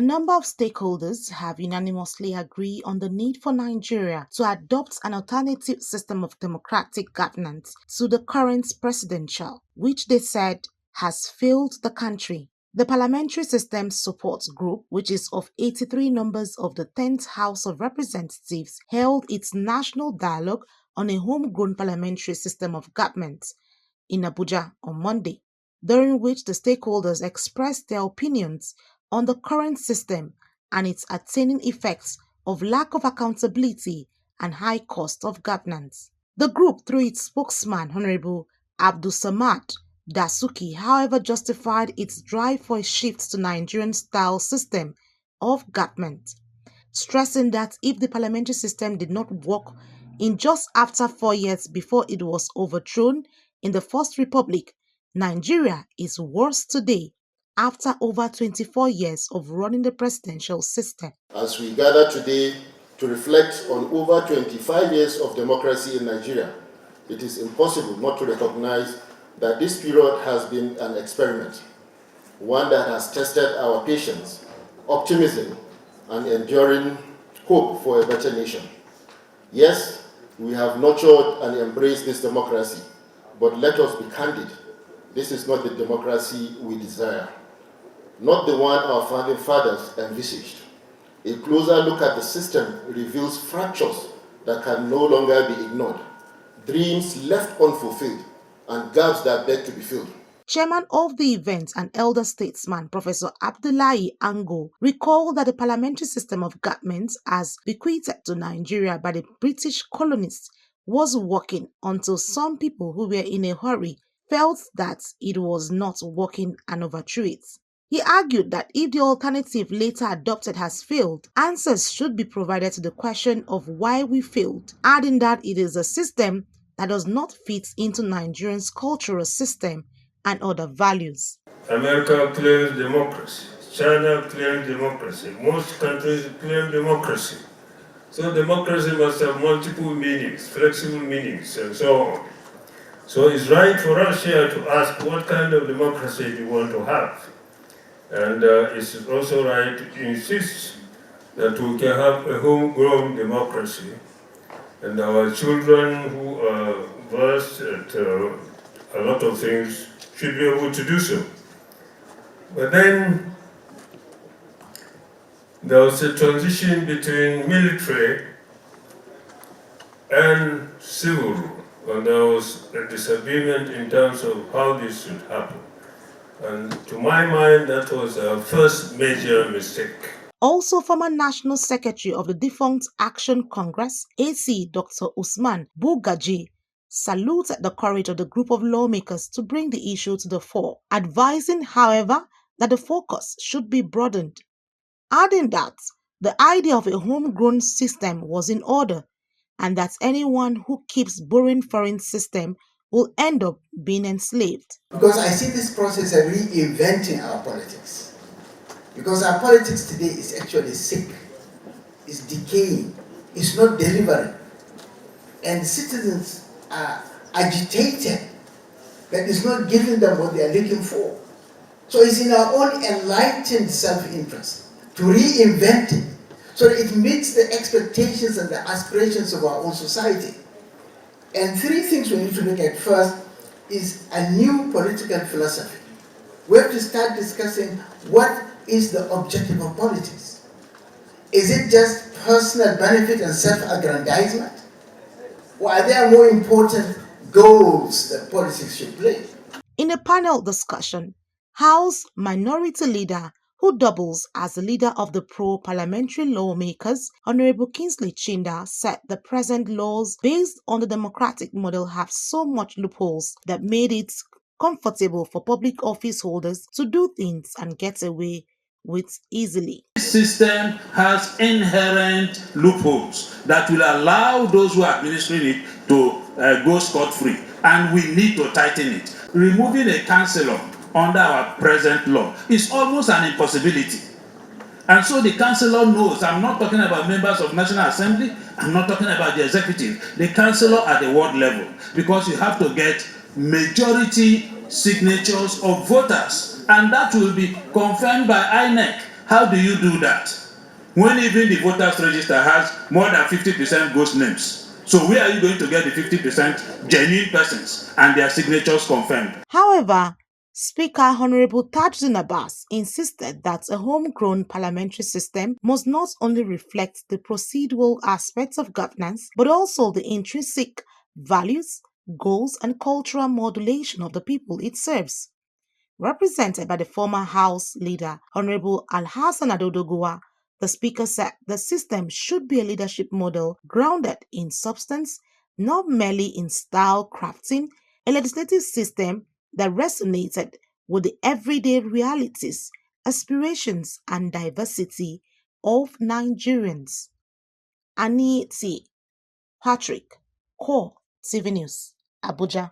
A number of stakeholders have unanimously agreed on the need for Nigeria to adopt an alternative system of democratic governance to the current presidential, which they said has failed the country. The Parliamentary Systems Support Group, which is of 83 members of the 10th House of Representatives, held its national dialogue on a homegrown parliamentary system of government in Abuja on Monday, during which the stakeholders expressed their opinions on the current system and its attaining effects of lack of accountability and high cost of governance. The group, through its spokesman, Honorable Abdulsamad Dasuki, however, justified its drive for a shift to Nigerian-style system of government, stressing that if the parliamentary system did not work in just after 4 years before it was overthrown in the First Republic, Nigeria is worse today after over 24 years of running the presidential system. As we gather today to reflect on over 25 years of democracy in Nigeria, it is impossible not to recognize that this period has been an experiment, one that has tested our patience, optimism, and enduring hope for a better nation. Yes, we have nurtured and embraced this democracy, but let us be candid. This is not the democracy we desire, not the one our founding fathers envisaged. A closer look at the system reveals fractures that can no longer be ignored, dreams left unfulfilled, and gaps that beg to be filled. Chairman of the event and elder statesman Professor Abdullahi Ango recalled that the parliamentary system of government as bequeathed to Nigeria by the British colonists was working until some people who were in a hurry felt that it was not working and overthrew it. He argued that if the alternative later adopted has failed, answers should be provided to the question of why we failed, adding that it is a system that does not fit into Nigerians' cultural system and other values. America claims democracy. China claims democracy. Most countries claim democracy. So democracy must have multiple meanings, flexible meanings, and so on. So it's right for us here to ask what kind of democracy do you want to have? And it's also right to insist that we can have a homegrown democracy, and our children who are versed at a lot of things should be able to do so. But then there was a transition between military and civil rule, and there was a disagreement in terms of how this should happen. And to my mind, that was our first major mistake. Also, former National Secretary of the defunct Action Congress, AC Dr. Usman Bugaji, saluted the courage of the group of lawmakers to bring the issue to the fore, advising, however, that the focus should be broadened, adding that the idea of a homegrown system was in order and that anyone who keeps borrowing foreign system will end up being enslaved. Because I see this process of reinventing our politics. Because our politics today is actually sick, it's decaying, it's not delivering. And citizens are agitated that it's not giving them what they are looking for. So it's in our own enlightened self-interest to reinvent it so that it meets the expectations and the aspirations of our own society. And three things we need to look at. First is a new political philosophy. We have to start discussing what is the objective of politics. Is it just personal benefit and self-aggrandizement? Or are there more important goals that politics should play? In a panel discussion, House Minority Leader, who doubles as the leader of the pro-parliamentary lawmakers, Honorable Kingsley Chinda, said the present laws based on the democratic model have so much loopholes that made it comfortable for public office holders to do things and get away with easily. This system has inherent loopholes that will allow those who are administering it to go scot-free, and we need to tighten it. Removing a councillor under our present law is almost an impossibility. And so the councillor knows, I'm not talking about members of National Assembly, I'm not talking about the executive, the councillor at the ward level, because you have to get majority signatures of voters, and that will be confirmed by INEC. How do you do that? When even the voters register has more than 50% ghost names. So where are you going to get the 50% genuine persons and their signatures confirmed? However, Speaker Honorable Tajuddin Abbas insisted that a homegrown parliamentary system must not only reflect the procedural aspects of governance, but also the intrinsic values, goals, and cultural modulation of the people it serves. Represented by the former House leader, Honorable Alhassan Adodogowa, the Speaker said the system should be a leadership model grounded in substance, not merely in style crafting, a legislative system that resonated with the everyday realities, aspirations, and diversity of Nigerians. Annie T. Patrick, Core TV News, Abuja.